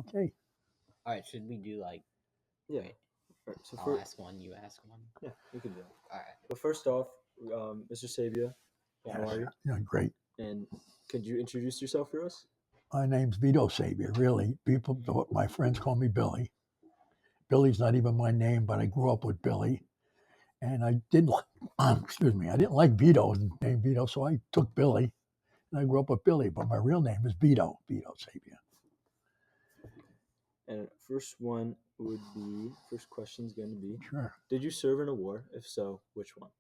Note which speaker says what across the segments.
Speaker 1: Okay.
Speaker 2: All right, should we do like?
Speaker 3: Yeah.
Speaker 2: Wait,
Speaker 3: All right, so
Speaker 2: I'll ask one, you ask one.
Speaker 3: yeah, we can do it.
Speaker 2: All right.
Speaker 3: But first off, Mr. Sabia, how
Speaker 1: Yes.
Speaker 3: are you?
Speaker 1: Yeah, great.
Speaker 3: And could you introduce yourself for us?
Speaker 1: My name's Vito Sabia. Really, my friends call me Billy. Billy's not even my name, but I grew up with Billy, and I didn't. Excuse me. I didn't like Vito's name Vito, so I took Billy, and I grew up with Billy. But my real name is Vito Sabia.
Speaker 3: And first question's going to be:
Speaker 1: Sure.
Speaker 3: did you serve in a war? If so, which one?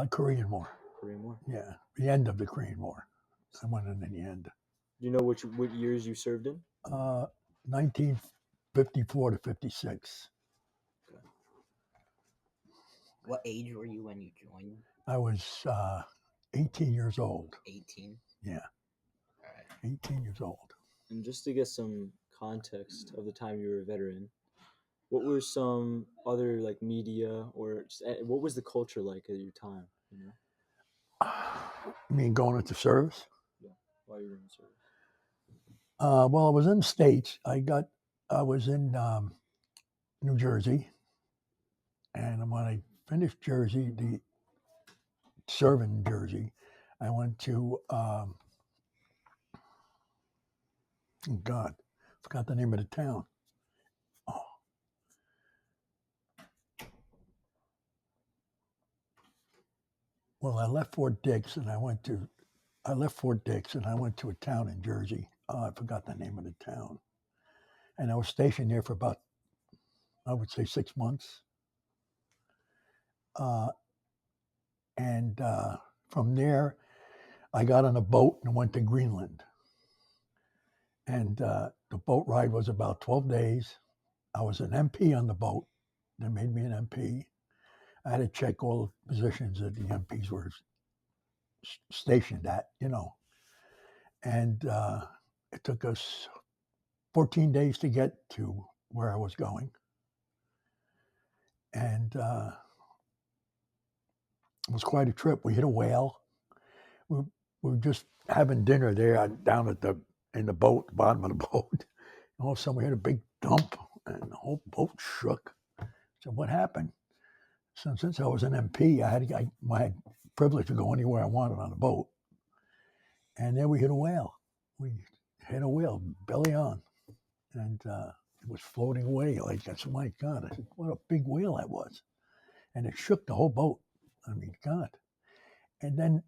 Speaker 1: Korean War.
Speaker 3: Korean War.
Speaker 1: Yeah, the end of the Korean War. I went in the end.
Speaker 3: Do you know what years you served in?
Speaker 1: 1954 to 56.
Speaker 2: What age were you when you joined?
Speaker 1: I was 18 years old.
Speaker 2: 18.
Speaker 1: Yeah.
Speaker 2: All right.
Speaker 1: 18 years old.
Speaker 3: And just to get some context of the time you were a veteran, what were some other like media or just, what was the culture like at your time? You know,
Speaker 1: You mean going into service?
Speaker 3: yeah, while you were in service.
Speaker 1: Well, I was in the States. I was in New Jersey, and when I finished serving in Jersey, I went to God, forgot the name of the town. Oh. Well, I left Fort Dix and I went to a town in Jersey. Oh, I forgot the name of the town. And I was stationed there for about, I would say, 6 months. And from there, I got on a boat and went to Greenland. And the boat ride was about 12 days. I was an MP on the boat. They made me an MP. I had to check all the positions that the MPs were stationed at, And it took us 14 days to get to where I was going. And it was quite a trip. We hit a whale. We were just having dinner there down in the boat, the bottom of the boat. And all of a sudden we had a big dump and the whole boat shook. So what happened? So since I was an MP, I had my privilege to go anywhere I wanted on the boat. And then we hit a whale. We hit a whale, belly on. And it was floating away. Like, I said, my God, I said, what a big whale that was. And it shook the whole boat. I mean, God. And then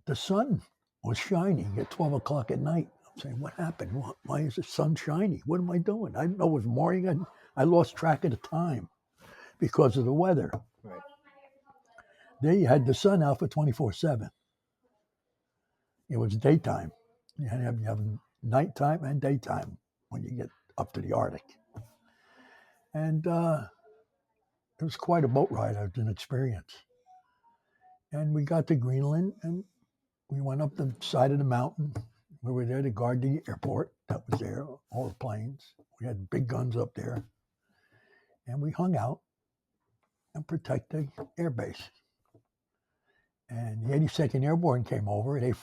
Speaker 1: the sun was shining at 12 o'clock at night. I'm saying, what happened? Why is the sun shining? What am I doing? I didn't know it was morning. I lost track of the time because of the weather.
Speaker 3: Right.
Speaker 1: They had the sun out for 24/7. It was daytime. You have nighttime and daytime when you get up to the Arctic. And it was quite a boat ride. It was an experience. And we got to Greenland and we went up the side of the mountain. We were there to guard the airport that was there, all the planes. We had big guns up there. And we hung out and protect the airbase. And the 82nd Airborne came over. They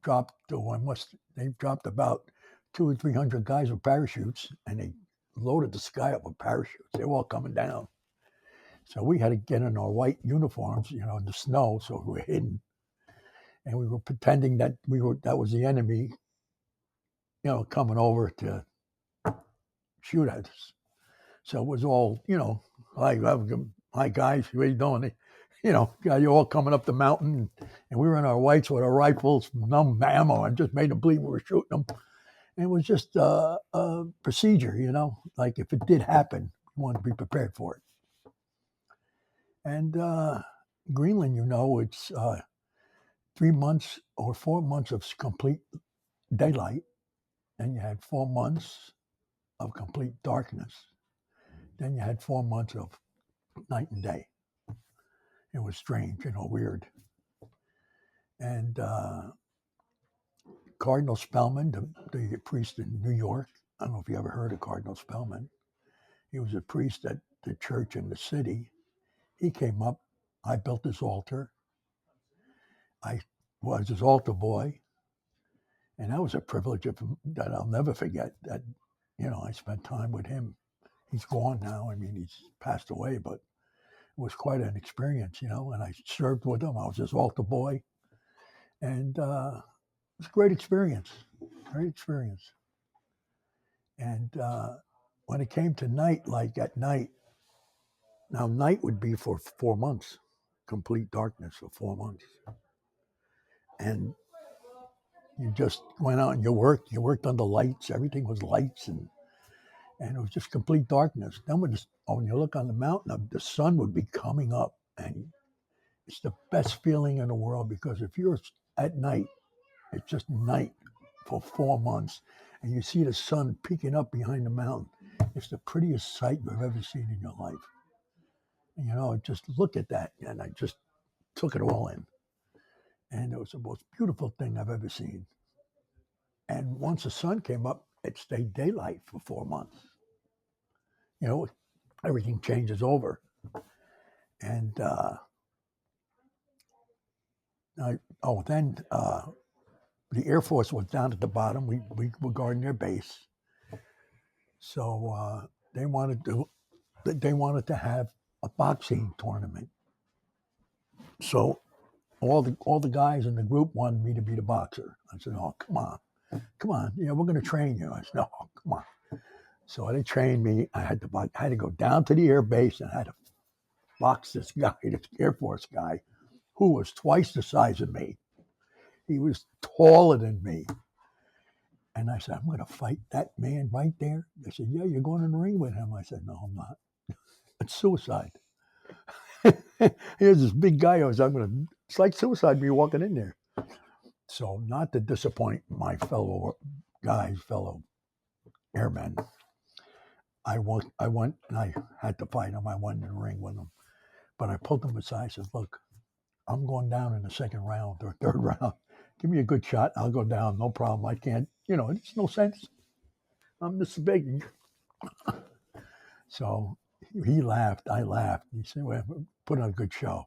Speaker 1: dropped about 200 or 300 guys with parachutes, and they loaded the sky up with parachutes. They were all coming down. So we had to get in our white uniforms, in the snow, so we were hidden. And we were pretending that that was the enemy, coming over to shoot at us. So it was all, hi guys, what are you doing? You're all coming up the mountain, and we were in our whites with our rifles, no ammo, and just made them believe we were shooting them. And it was just a procedure, like if it did happen, we wanted to be prepared for it. And Greenland, it's 3 months or 4 months of complete daylight, and you had 4 months of complete darkness. Then you had 4 months of night and day. It was strange, weird. And Cardinal Spellman, the priest in New York, I don't know if you ever heard of Cardinal Spellman. He was a priest at the church in the city. He came up. I built this altar. I was his altar boy. And that was a privilege that I'll never forget. That I spent time with him. He's gone now. I mean, he's passed away, but it was quite an experience, and I served with him. I was his altar boy. And it was a great experience, great experience. And when it came to night, like at night, now night would be for 4 months, complete darkness for 4 months. And you just went out and you worked under lights, everything was lights, and it was just complete darkness. Then when you look on the mountain, the sun would be coming up, and it's the best feeling in the world, because if you're at night, it's just night for 4 months, and you see the sun peeking up behind the mountain. It's the prettiest sight you've ever seen in your life. And, just look at that, and I just took it all in. And it was the most beautiful thing I've ever seen. And once the sun came up, it stayed daylight for 4 months. Everything changes over. And then the Air Force was down at the bottom. We were guarding their base. So they wanted to have a boxing tournament. So all the guys in the group wanted me to be the boxer. I said, "Oh, come on, we're going to train you." I said, "No, come on." So they trained me. I had to go down to the air base and I had to box this guy, this Air Force guy, who was twice the size of me. He was taller than me. And I said, "I'm going to fight that man right there." They said, "Yeah, you're going in the ring with him." I said, "No, I'm not. It's suicide." Here's this big guy. It's like suicide me walking in there. So, not to disappoint my fellow guys, fellow airmen, I went and I had to fight him. I went in the ring with him. But I pulled him aside. I said, "Look, I'm going down in the second round or third round. Give me a good shot. I'll go down. No problem. I can't, it's no sense. I'm this big." So he laughed. I laughed. He said, "Well, put on a good show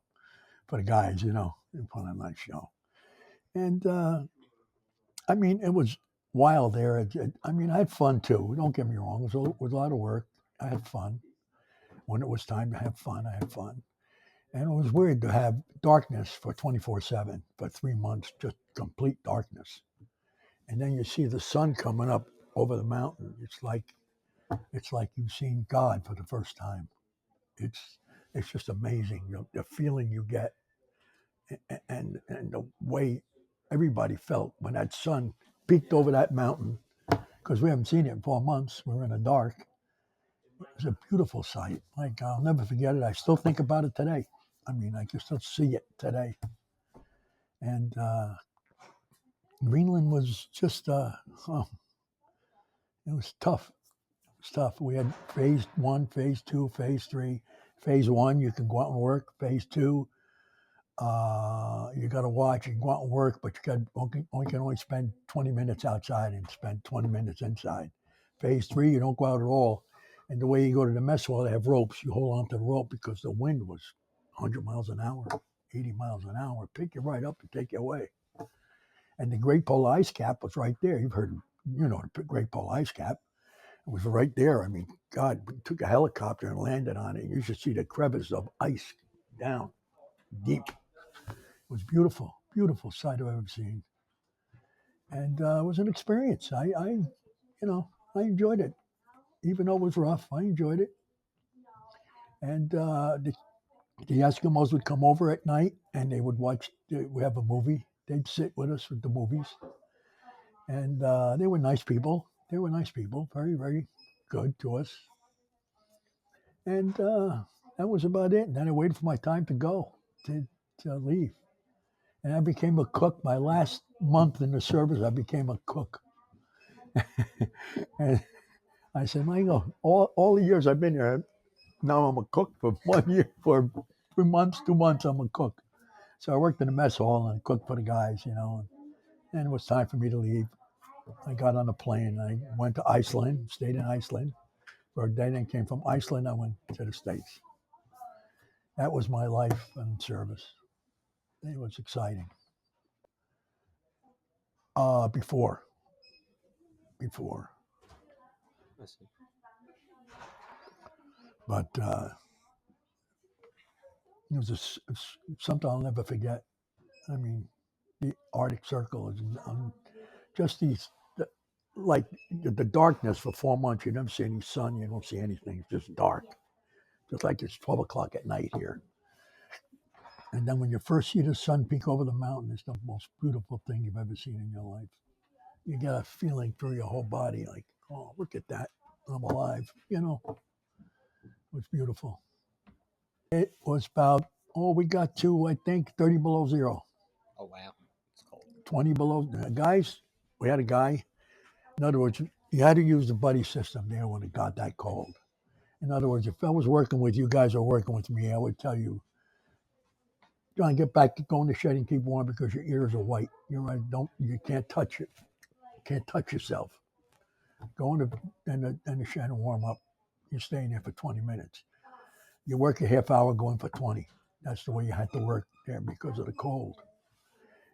Speaker 1: for the guys, put on a nice show." And I mean, it was wild there. I mean, I had fun too. Don't get me wrong. It was a lot of work. I had fun. When it was time to have fun, I had fun. And it was weird to have darkness for 24/7 for 3 months, just complete darkness. And then you see the sun coming up over the mountain. It's like you've seen God for the first time. It's just amazing, the feeling you get, and the way everybody felt when that sun peeked over that mountain, because we haven't seen it in 4 months. We're in the dark. It was a beautiful sight. Like, I'll never forget it. I still think about it today. I mean, I can still see it today. And Greenland was just, it was tough. It's tough. We had phase 1, phase 2, phase 3. Phase 1, you can go out and work. Phase 2, you got to watch. You can go out and work, but you can only spend 20 minutes outside and spend 20 minutes inside. Phase 3, you don't go out at all. And the way you go to the mess hall, they have ropes. You hold on to the rope because the wind was 100 miles an hour, 80 miles an hour, pick you right up and take you away. And the Great Polar Ice Cap was right there. You've heard, the Great Polar Ice Cap. It was right there. I mean, God, we took a helicopter and landed on it. You should see the crevice of ice down deep. It was beautiful, beautiful sight I've ever seen. And it was an experience. I enjoyed it. Even though it was rough, I enjoyed it. And the Eskimos would come over at night and they would watch, we have a movie. They'd sit with us with the movies. And they were nice people. Very, very good to us. And that was about it. And then I waited for my time to go, to leave. And I became a cook. My last month in the service, I became a cook. And I said, "Michael, all the years I've been here, now I'm a cook for 1 year, for 3 months, 2 months, I'm a cook." So I worked in the mess hall and cooked for the guys, and it was time for me to leave. I got on a plane. I went to Iceland, stayed in Iceland for a day, then came from Iceland. I went to the States. That was my life in service. It was exciting. Before.
Speaker 3: I see.
Speaker 1: But it was something I'll never forget. I mean, the Arctic Circle is just these, like the darkness for 4 months. You never see any sun. You don't see anything. It's just dark, just like it's 12 o'clock at night here. And then when you first see the sun peek over the mountain, it's the most beautiful thing you've ever seen in your life. You get a feeling through your whole body, like, oh, look at that, I'm alive. You know, it was beautiful. It was about, we got to, I think, 30 below zero.
Speaker 2: Oh wow, it's cold.
Speaker 1: 20 below. Guys, we had a guy. In other words, you had to use the buddy system there when it got that cold. In other words, if I was working with you guys or working with me, I would tell you, John, get back, go in the shed and keep warm because your ears are white. You're right. You can't touch it. You can't touch yourself. Go in the shed and warm up. You're staying there for 20 minutes. You work a half hour, going for 20. That's the way you had to work there because of the cold.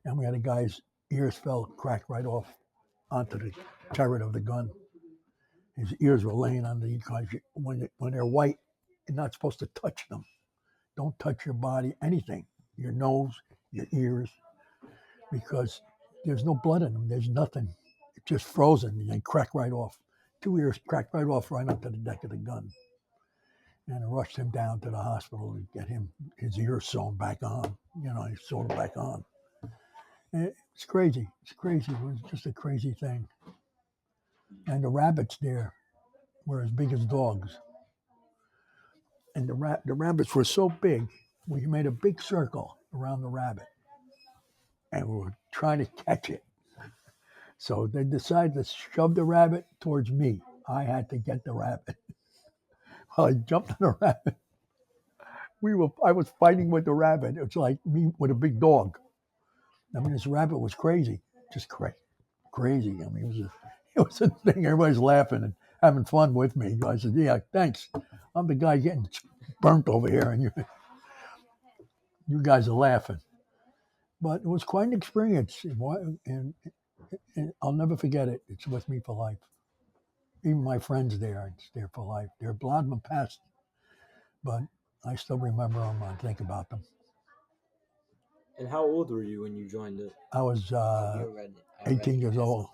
Speaker 1: And we had a guy's ears cracked right off onto the turret of the gun. His ears were laying on the, because when they're white, you're not supposed to touch them. Don't touch your body, anything, your nose, your ears, because there's no blood in them. There's nothing. It's just frozen and they crack right off. 2 ears cracked right off right onto the deck of the gun. And I rushed him down to the hospital to get his ears sewn back on. He sewed them back on. And it's crazy. It's crazy. It was just a crazy thing. And the rabbits there were as big as dogs. And the rabbits were so big, we made a big circle around the rabbit. And we were trying to catch it. So they decided to shove the rabbit towards me. I had to get the rabbit. Well, I jumped on the rabbit. I was fighting with the rabbit. It's like me with a big dog. I mean, this rabbit was crazy, just crazy. I mean, it was a thing. Everybody's laughing and having fun with me. I said, "Yeah, thanks. I'm the guy getting burnt over here, and you guys are laughing." But it was quite an experience, and I'll never forget it. It's with me for life. Even my friends there, it's there for life. They're a lot of them passed, but I still remember them. I think about them.
Speaker 3: And how old were you when you joined it?
Speaker 1: I was
Speaker 2: We already
Speaker 1: 18 years
Speaker 2: asked
Speaker 1: old.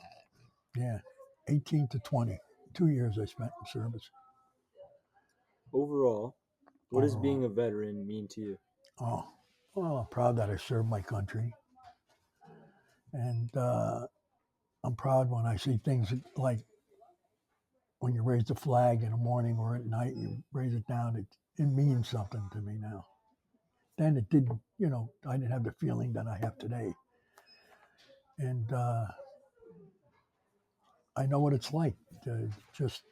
Speaker 2: that.
Speaker 1: Yeah, 18 to 20. 2 years I spent in service.
Speaker 3: Overall, what does
Speaker 1: Overall.
Speaker 3: being a veteran mean to you?
Speaker 1: Oh, well, I'm proud that I served my country. And I'm proud when I see things like when you raise the flag in the morning or at night, you raise it down. It means something to me now. Then it didn't, I didn't have the feeling that I have today. And I know what it's like to just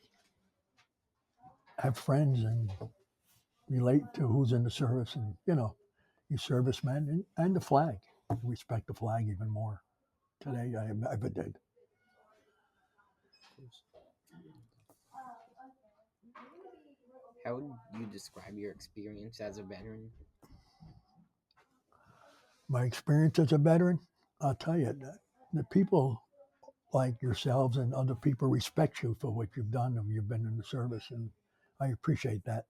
Speaker 1: have friends and relate to who's in the service and, you servicemen and the flag. I respect the flag even more today than I ever did.
Speaker 2: How would you describe your experience as a veteran?
Speaker 1: My experience as a veteran, I'll tell you, the people like yourselves and other people respect you for what you've done and you've been in the service. And I appreciate that.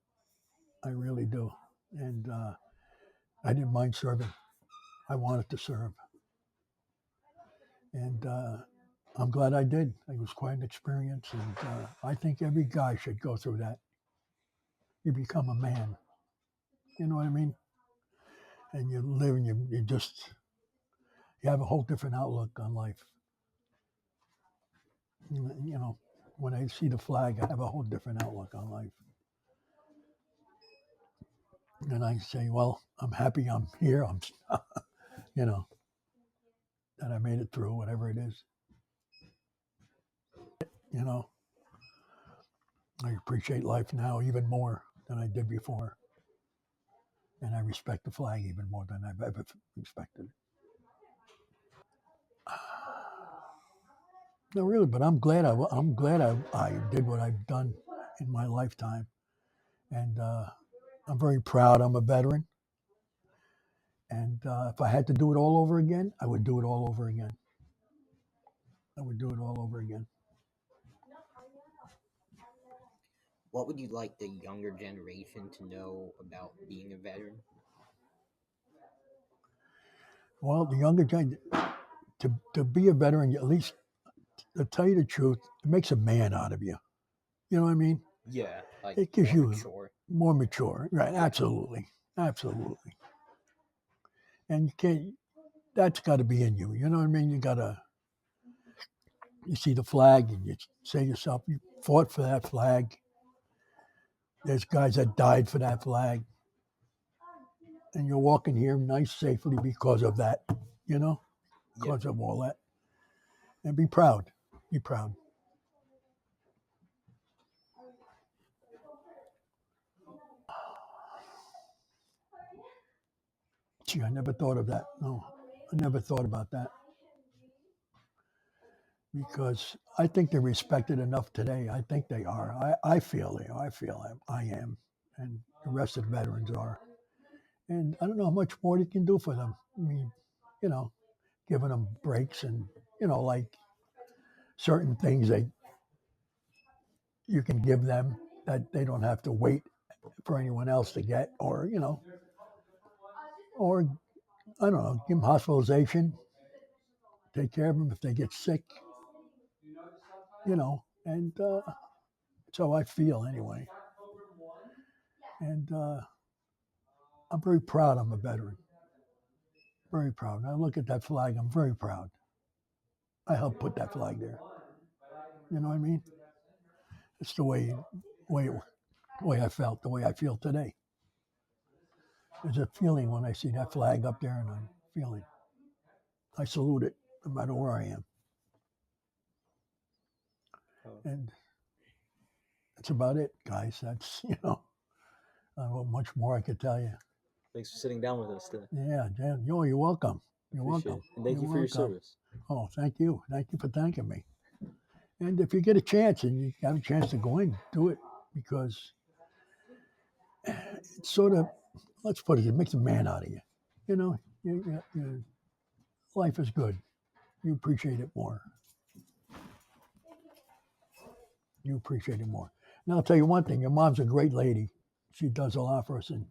Speaker 1: I really do. And I didn't mind serving. I wanted to serve. And I'm glad I did. It was quite an experience. And I think every guy should go through that. You become a man. You know what I mean? And you live and you have a whole different outlook on life. When I see the flag, I have a whole different outlook on life. And I say, well, I'm happy I'm here. You know, that I made it through, whatever it is. You know, I appreciate life now even more than I did before. And I respect the flag even more than I've ever respected it. No, really, but I'm glad I did what I've done in my lifetime. And I'm very proud I'm a veteran. And if I had to do it all over again, I would do it all over again. I would do it all over again.
Speaker 2: What would you like the younger generation to know about being a veteran?
Speaker 1: Well, the younger gen, to be a veteran, at least to tell you the truth, it makes a man out of you. You know what I mean?
Speaker 2: Yeah, like
Speaker 1: It gives
Speaker 2: more
Speaker 1: you
Speaker 2: mature.
Speaker 1: more mature. Right? Absolutely, absolutely. And you can't. That's got to be in you. You know what I mean? You gotta. You see the flag, and you say to yourself, "You fought for that flag." There's guys that died for that flag, and you're walking here nice, safely because of that. You know,
Speaker 2: Yeah.
Speaker 1: because of all that, and be proud. Be proud. Gee, I never thought of that. No, I never thought about that because I think they're respected enough today. I think they are. I feel they are. I am, and the rest of the veterans are. And I don't know how much more you can do for them. I mean, you know, giving them breaks and like certain things that you can give them that they don't have to wait for anyone else to get, or I don't know, give them hospitalization, take care of them if they get sick, and so I feel anyway. And I'm very proud I'm a veteran. Very proud. I look at that flag, I'm very proud. I helped put that flag there. You know what I mean? It's way, way I felt, the way I feel today. There's a feeling when I see that flag up there, and I'm feeling. I salute it, no matter where I am.
Speaker 3: Oh,
Speaker 1: And that's about it, guys. That's I don't know much more I could tell you.
Speaker 3: thanks for sitting down with us today.
Speaker 1: Yeah, Dan. You're welcome. You're
Speaker 3: Appreciate
Speaker 1: welcome.
Speaker 3: it. And thank
Speaker 1: You're
Speaker 3: you for your
Speaker 1: welcome.
Speaker 3: service.
Speaker 1: Oh, thank you. Thank you for thanking me. And if you get a chance and you have a chance to go in, do it because it's sort of, let's put it makes a man out of you. You know, life is good. You appreciate it more. You appreciate it more. Now, I'll tell you one thing. Your mom's a great lady. She does a lot for us, and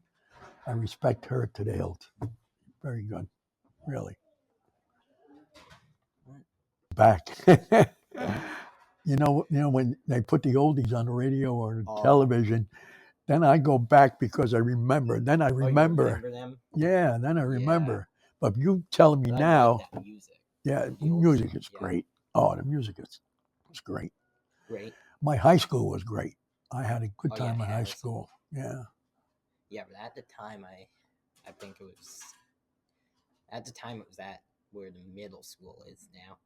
Speaker 1: I respect her to the hilt. Very good, really. Back. When they put the oldies on the radio or television, then I go back because I remember. Then I
Speaker 2: Oh, you
Speaker 1: remember.
Speaker 2: remember them?
Speaker 1: Yeah, then I remember. But you telling me
Speaker 2: But
Speaker 1: now,
Speaker 2: I like that music.
Speaker 1: yeah,
Speaker 2: The old
Speaker 1: music
Speaker 2: stuff,
Speaker 1: is
Speaker 2: yeah.
Speaker 1: great. Oh, the music is great.
Speaker 2: Great.
Speaker 1: My high school was great. I had a good
Speaker 2: Oh, yeah,
Speaker 1: time in high
Speaker 2: Harrison.
Speaker 1: school. Yeah.
Speaker 2: Yeah, but at the time, I think it was at the time it was at where the middle school is now.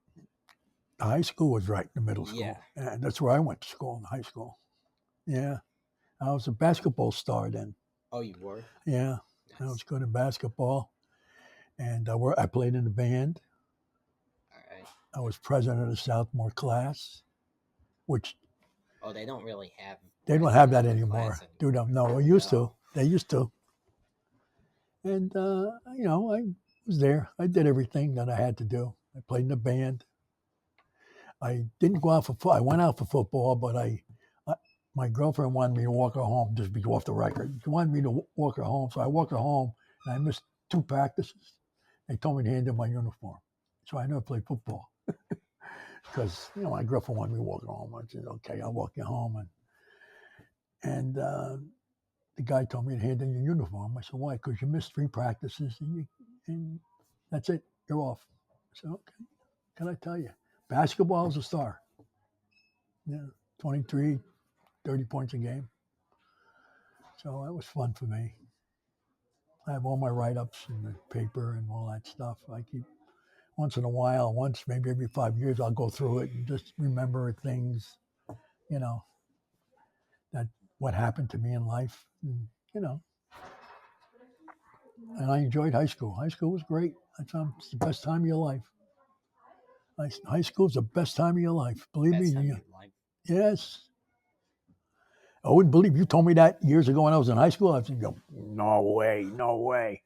Speaker 1: The high school was right in the middle school.
Speaker 2: Yeah.
Speaker 1: And that's where I went to school, in high school. Yeah. I was a basketball star then.
Speaker 2: Oh, you were?
Speaker 1: Yeah. I was good at basketball. And I played in the band.
Speaker 2: All right.
Speaker 1: I was president of the sophomore class, which
Speaker 2: Oh, they don't really have.
Speaker 1: they don't have that
Speaker 2: president of the
Speaker 1: anymore.
Speaker 2: class
Speaker 1: Dude, no, they used to. They used to. And, I was there. I did everything that I had to do. I played in the band. I didn't go out for football. I went out for football, but my girlfriend wanted me to walk her home, just be off the record. She wanted me to walk her home. So I walked her home, and I missed 2 practices. They told me to hand in my uniform. So I never played football because, my girlfriend wanted me to walk her home. I said, okay, I'll walk you home. And the guy told me to hand in your uniform. I said, why? Because you missed 3 practices, and that's it. You're off. I said, okay. Can I tell you? Basketball is a star. Yeah, 23, 30 points a game. So that was fun for me. I have all my write-ups in the paper and all that stuff. I keep once in a while, maybe every 5 years, I'll go through it and just remember things, that what happened to me in life, and I enjoyed high school. High school was great. It's the best time of your life. High school is the best time of your life. Believe
Speaker 2: Best
Speaker 1: me.
Speaker 2: time of your life.
Speaker 1: Yes. I wouldn't believe you told me that years ago when I was in high school. I'd say, no way, no way.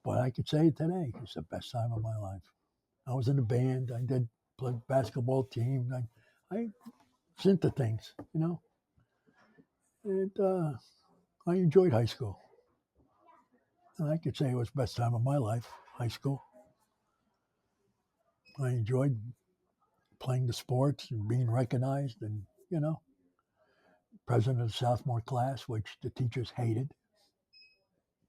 Speaker 1: But I could say it today. It's the best time of my life. I was in a band. I did play basketball team. I was into things, And I enjoyed high school. And I could say it was the best time of my life, high school. I enjoyed playing the sports and being recognized and, president of the sophomore class, which the teachers hated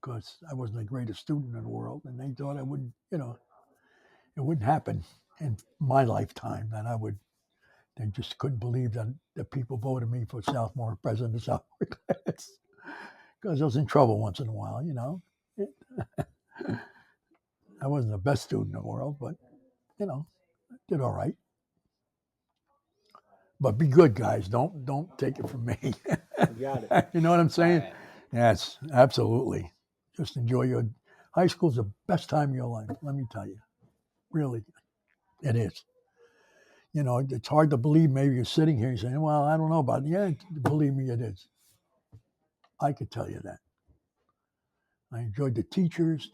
Speaker 1: because I wasn't the greatest student in the world. And they thought I wouldn't, it wouldn't happen in my lifetime that I would. They just couldn't believe that the people voted me for sophomore president of sophomore class because I was in trouble once in a while, I wasn't the best student in the world, but, did all right. But be good, guys. Don't take it from me.
Speaker 3: You got it.
Speaker 1: You know what I'm saying?
Speaker 2: Alright.
Speaker 1: Yes, absolutely. Just enjoy your high school's the best time of your life. Let me tell you, really, it is. It's hard to believe. Maybe you're sitting here saying, "Well, I don't know about it." Yeah, believe me, it is. I could tell you that. I enjoyed the teachers,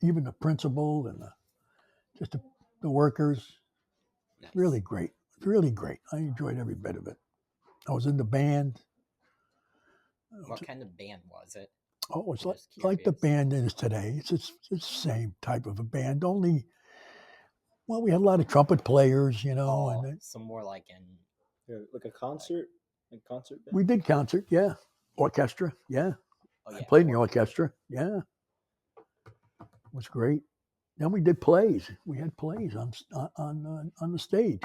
Speaker 1: even the principal, and just the workers.
Speaker 2: Nice.
Speaker 1: Really great. Really great. I enjoyed every bit of it. I was in the band.
Speaker 2: What kind of band was it?
Speaker 1: Oh, it's
Speaker 2: I'm
Speaker 1: like,
Speaker 2: just
Speaker 1: like the
Speaker 2: curious.
Speaker 1: band is today. It's the same type of a band. Only, well, we had a lot of trumpet players,
Speaker 2: Oh,
Speaker 1: and
Speaker 2: some more like in.
Speaker 3: Yeah, like a concert, like concert band.
Speaker 1: we did concert. Yeah, orchestra. Yeah,
Speaker 2: Oh
Speaker 1: I
Speaker 2: yeah.
Speaker 1: played in the orchestra. Yeah, it was great. Then we did plays. We had plays on the stage.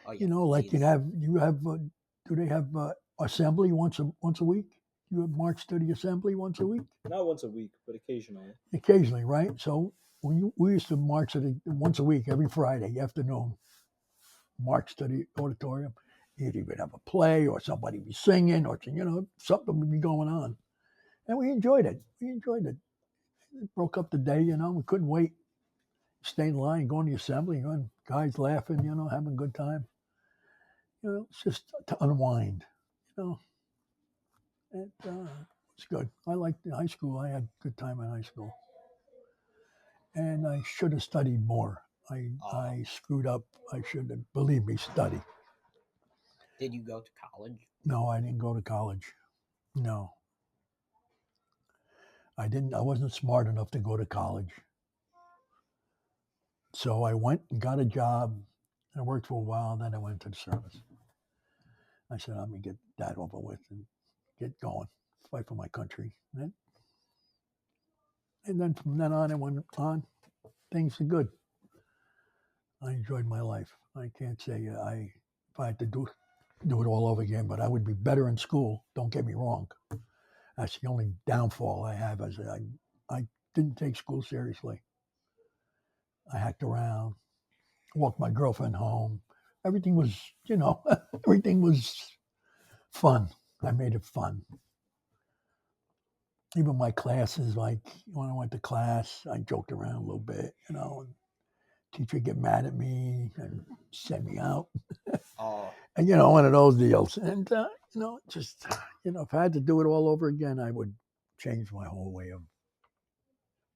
Speaker 2: Oh yeah.
Speaker 1: Like
Speaker 2: plays.
Speaker 1: you have. Do they have assembly once a week? You have march to the assembly once a week.
Speaker 3: Not once a week, but occasionally.
Speaker 1: Occasionally, right? So we used to march once a week, every Friday afternoon. March to the auditorium. You'd even have a play or somebody be singing or something would be going on, and we enjoyed it. It broke up the day. We couldn't wait. Stay in line, go in the assembly, and guys laughing, having a good time. It's just to unwind. You know, it's good. I liked high school. I had a good time in high school, and I should have studied more. I screwed up. I should have, believe me, study.
Speaker 2: Did you go to college?
Speaker 1: No, I didn't go to college. No, I didn't. I wasn't smart enough to go to college. So I went and got a job. I worked for a while. Then I went to the service. I said, "I'm gonna get that over with and get going, fight for my country." And then from then on, it went on. Things are good. I enjoyed my life. I can't say if I had to do it all over again, but I would be better in school. Don't get me wrong. That's the only downfall I have. I didn't take school seriously. I hacked around, walked my girlfriend home. Everything was, everything was fun. I made it fun. Even my classes, like when I went to class, I joked around a little bit, and teacher would get mad at me and send me out.
Speaker 2: Oh,
Speaker 1: And, one of those deals. And, just, if I had to do it all over again, I would change my whole way of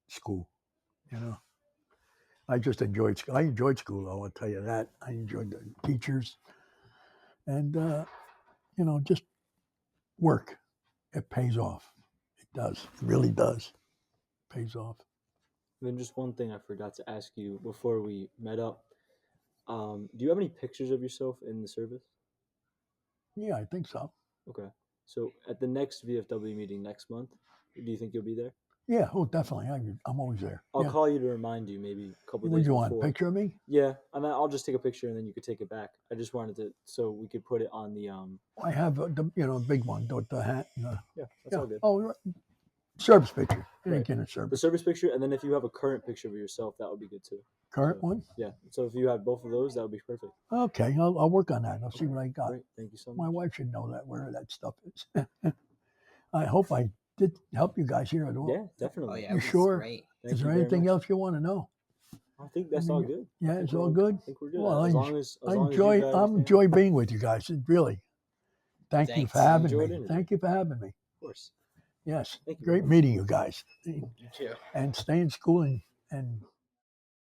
Speaker 1: school, I just enjoyed school. I enjoyed school, though, I'll tell you that. I enjoyed the teachers and, just work. It pays off. It does. It really does. It pays off.
Speaker 3: And then just one thing I forgot to ask you before we met up. Do you have any pictures of yourself in the service?
Speaker 1: Yeah, I think so.
Speaker 3: Okay. So at the next VFW meeting next month, do you think you'll be there?
Speaker 1: Yeah, oh, definitely. I'm always there.
Speaker 3: I'll
Speaker 1: Yeah.
Speaker 3: call you to remind you maybe a couple
Speaker 1: What
Speaker 3: days
Speaker 1: do you want?
Speaker 3: before.
Speaker 1: A picture of me?
Speaker 3: Yeah, and I'll just take a picture and then you could take it back. I just wanted to so we could put it on the
Speaker 1: I have the big one with the hat. And
Speaker 3: Yeah, that's all good.
Speaker 1: Oh, service picture. You
Speaker 3: Right.
Speaker 1: didn't get a
Speaker 3: The
Speaker 1: service.
Speaker 3: service picture, and then if you have a current picture of yourself, that would be good too.
Speaker 1: Current
Speaker 3: So,
Speaker 1: one?
Speaker 3: Yeah. So if you had both of those, that would be perfect.
Speaker 1: Okay, I'll work on that. I'll see what I got.
Speaker 3: Great. Thank you so much.
Speaker 1: My wife should know where that stuff is. I hope I did help you guys here at all.
Speaker 3: Yeah, definitely.
Speaker 2: oh yeah.
Speaker 1: You
Speaker 2: It was
Speaker 1: sure?
Speaker 2: Great.
Speaker 3: Thank
Speaker 1: Is
Speaker 3: you
Speaker 1: there
Speaker 3: very
Speaker 1: anything
Speaker 3: much.
Speaker 1: else you want to know?
Speaker 3: I think that's all good.
Speaker 1: Yeah,
Speaker 3: I think
Speaker 1: it's
Speaker 3: we're
Speaker 1: all good.
Speaker 3: I think we're good.
Speaker 1: Well,
Speaker 3: as long as
Speaker 1: I
Speaker 3: long as you got everything.
Speaker 1: enjoy being with you guys. Really. Thank you
Speaker 2: Thanks.
Speaker 1: for having
Speaker 3: Enjoyed
Speaker 1: me.
Speaker 3: it.
Speaker 1: Thank you for having me.
Speaker 3: Of course.
Speaker 1: Yes.
Speaker 3: Thank you.
Speaker 1: Great meeting you guys.
Speaker 2: You too.
Speaker 1: And stay in school and